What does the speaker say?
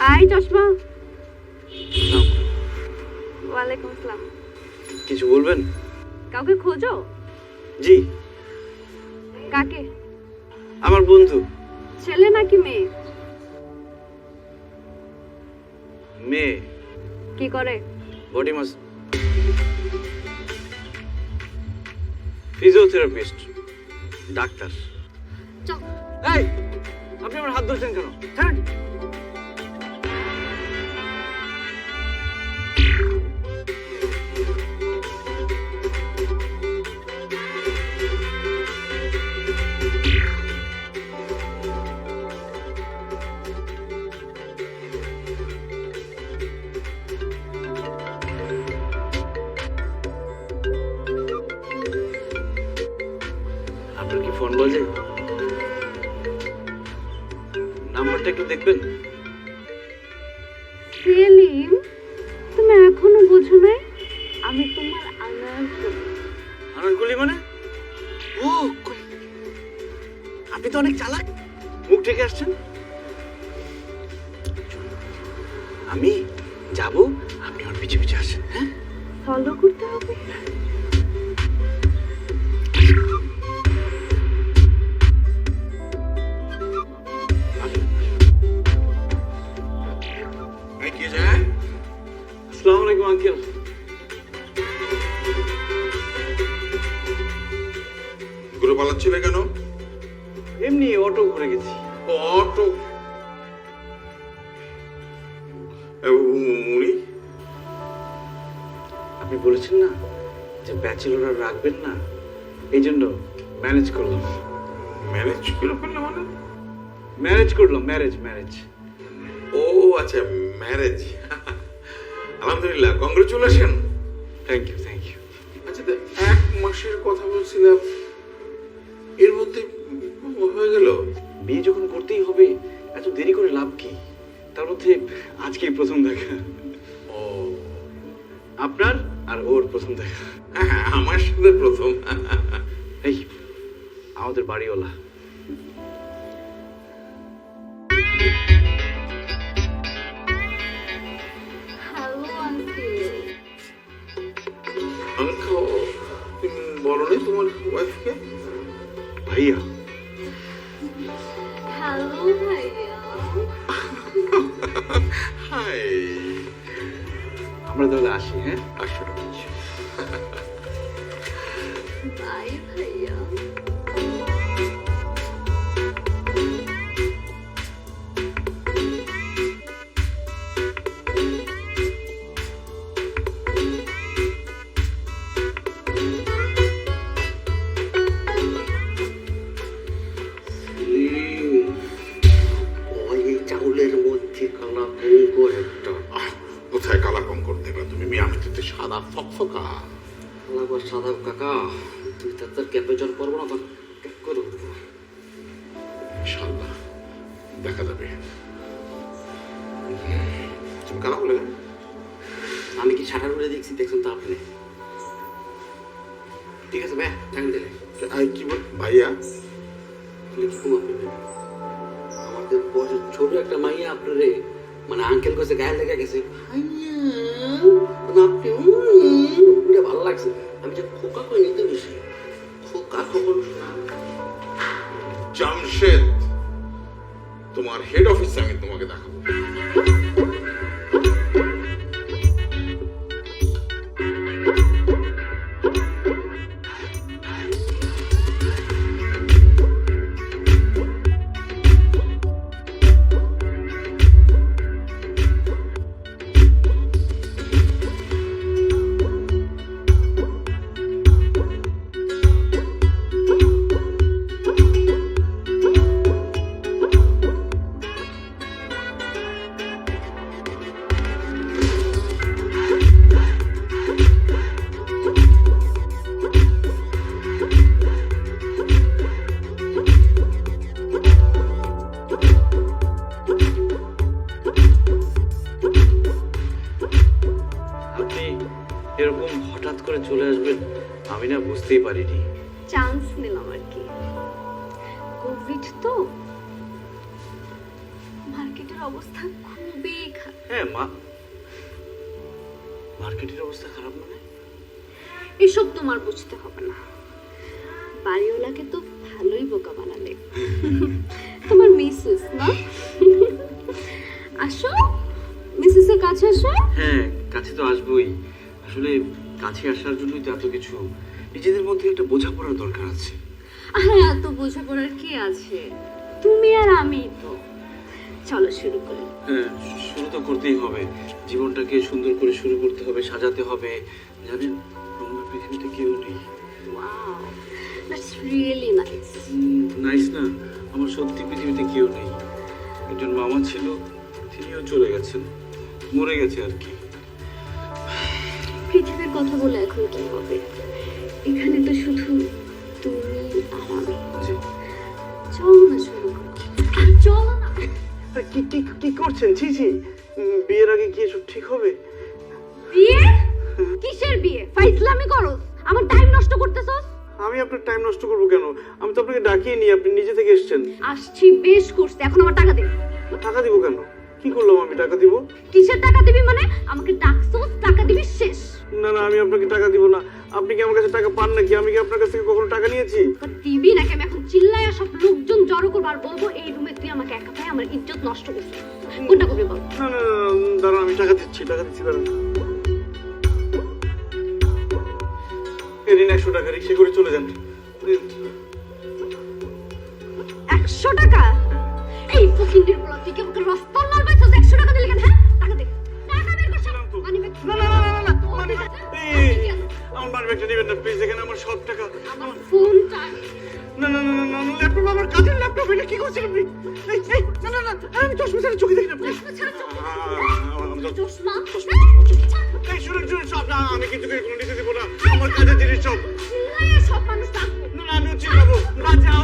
I চশমা। ওয়ালাইকুম আসসালাম। কিছু বলবেন? কাউকে খোঁজো? জি। কাকে? আমার বন্ধু। ছেলে নাকি মেয়ে? মেয়ে। কি করে? বডি মাস ফিজিওথেরাপিস্ট, ডাক্তার। চল। এই, আপনি আমার হাত ধরছেন কেন? ছাড়েন। আপনার কি ফোন বাজে? নাম্বারটা একটু দেখবেন। সেলিম, তুমি এখনো বোঝো নাই আমি তোমার আনারকলি। আনারকলি মানে? ও, আপনি তো অনেক চালাক, মুখ ঢেকে আসছেন। আমি যাব, আপনি আমার পিছে পিছে আসেন। হ্যাঁ, ফলো করতে হবে। আসসালামু আলাইকুম আঙ্কেল। ঘুরে পালাচ্ছিলে কেন? এমনি অটো ঘুরে গেছি। অটো? মুড়ি? আপনি বলেছেন না যে ব্যাচেলর আর রাখবেন না, এই জন্য ম্যানেজ করলাম। ম্যারেজ করে ফেললে মানে? ম্যারেজ করলাম, ম্যারেজ ম্যারেজ। ও আচ্ছা, ম্যারেজ। আলহামদুলিল্লাহ, congratulation. Thank you thank you. আচ্ছা, তো 1 মাসের কথা বলছিলাম, এর মধ্যে হয়ে গেল? বিয়ে যখন করতেই হবে, এত দেরি করে লাভ কি? তার মধ্যে আজকেই প্রথম দেখা। ও, আপনার আর ওর প্রথম দেখা। হ্যাঁ, আমার সাথে প্রথম। এই আমাদের বাড়িওয়ালা। Hello uncle. আঙ্কেল, তুমি বলো নি তোমার ওয়াইফকে? ভাইয়া। হ্যালো ভাইয়া। হাই। আমরা তাহলে আসি। হ্যাঁ, আসলে বাই ভাইয়া। ওই চাউলের মধ্যে কালা কঙ্কর একটা। কোথায় কালা কঙ্কর দেবা তুমি? আমি তো সাদা ফকফকা। আলাবার সাদা কাকা, তুই তার ক্যাপে জল পড়বো না, তখন ক্যাপ করে উঠবো। ইনশাল্লাহ দেখা যাবে। তুমি কালা বলে? আমি কি ছাটার উড়ে দেখছি, দেখছেন তো আপনি? ঠিক আছে ভাই, টাইম দিলে কি বল ভাইয়া? কি কম আপনি ভাই? আমাদের বয়সের ছোট একটা মাইয়া আপনারে মানে আঙ্কেল কাছে গায়ে লেগে গেছে। ভাইয়া মানে আপনি ওটা ভালো লাগছে। আমি যে খোকা করে নিতে বেশি খোকা খবর শোনা। জামশেদ, তোমার হেড অফিসে আমি তোমাকে দেখাবো। এরকম হঠাৎ করে চলে আসবেন আমি না বুঝতেই পারিনি। চান্স নিলাম আর কি। কোভিড তো, মার্কেটে মার্কেটের অবস্থা খুবই খারাপ। হ্যাঁ মার্কেটের অবস্থা খারাপ মানে? এসব তোমার বুঝতে হবে না, বাড়িওয়ালাকে তো ভালোই বোকা বানালে। তোমার মিসেস না? আসো, মিসেস এর কাছে আসো। হ্যাঁ, কাছে তো আসবোই। আসলে কাছে আসার জন্যই তো এত কিছু। নিজেদের মধ্যে একটা বোঝাপড়ার দরকার আছে। হ্যাঁ, এত বোঝাপড়ার কি আছে, তুমি আর আমি তো। চলো শুরু করি। হ্যাঁ, শুরু তো করতেই হবে। জীবনটাকে সুন্দর করে শুরু করতে হবে, সাজাতে হবে। জানেন, আমার পৃথিবীতে কেউ নেই। Wow, that's really nice. Nice না? আমার সত্যি পৃথিবীতে কেউ নেই। একজন মামা ছিল, তিনিও চলে গেছেন, মরে গেছে আর কি। পৃথিবীর কথা বলে এখন কি হবে? এখানে তো শুধু তুমি আর আমি। জি। চলো না শুরু করো, চলো না। কি কি কি করছেন? ছি ছি, বিয়ের আগে কি এসব ঠিক হবে? বিয়ে? কিসের বিয়ে? ফাইজলামি করো, আমার টাইম নষ্ট করতেছস। আমি আপনার টাইম নষ্ট করবো কেন? আমি তো আপনাকে ডাকিয়ে নি, আপনি নিজে থেকে এসেছেন। আসছি বেশ করতে, এখন আমার টাকা দে। টাকা দিব কেন? কি করলাম আমি টাকা দিব? কিসের টাকা দিবি মানে? আমাকে ডাকছস, টাকা দিবি শেষ। না না, আমি আপনাকে টাকা দিব না। আপনি কি আমার কাছে টাকা পান নাকি? আমি কি আপনার কাছ থেকে কখনো টাকা নিয়েছি? তা দিবি নাকি? আমি এখন চিল্লায় সব লোকজন জড়ো করবো আর বলবো এই রুমে তুই আমাকে একা পাই আমার ইজ্জত নষ্ট করছিস। কোনটা করবি বল? না না না, দাঁড়ান, আমি টাকা দিচ্ছি দাঁড়ান। এই নিন 100 টাকা, রিক্সা করে চলে যান। 100 টাকা? এই ফকিন্দির বলা তুই কি আমাকে রাস্তা মারবাইছস? 100 টাকা দিলি কেন? হ্যাঁ, টাকা দে, টাকা বের কর। দিলাম তো। Money bag. না না না না না, মানি ব্যাগ। এই, আমার মানি ব্যাগটা নেবেন না প্লিজ, এখানে আমার সব টাকা। আমার ফোনটা না না না না না, ল্যাপটপ, আমার কাজের ল্যাপটপ। এটা কি করছেন আপনি? এই, না না না, আমি চশমা ছাড়া চোখে দেখি না প্লিজ। চশমা। এই শুনুন সব না, আমি কিন্তু কোনো নিতে দেবো না। আমার কাজের জিনিস সব। চিল্লায় সব মানুষ ডাকবো। না না, আমিও চিল্লাবো। বাঁচাও।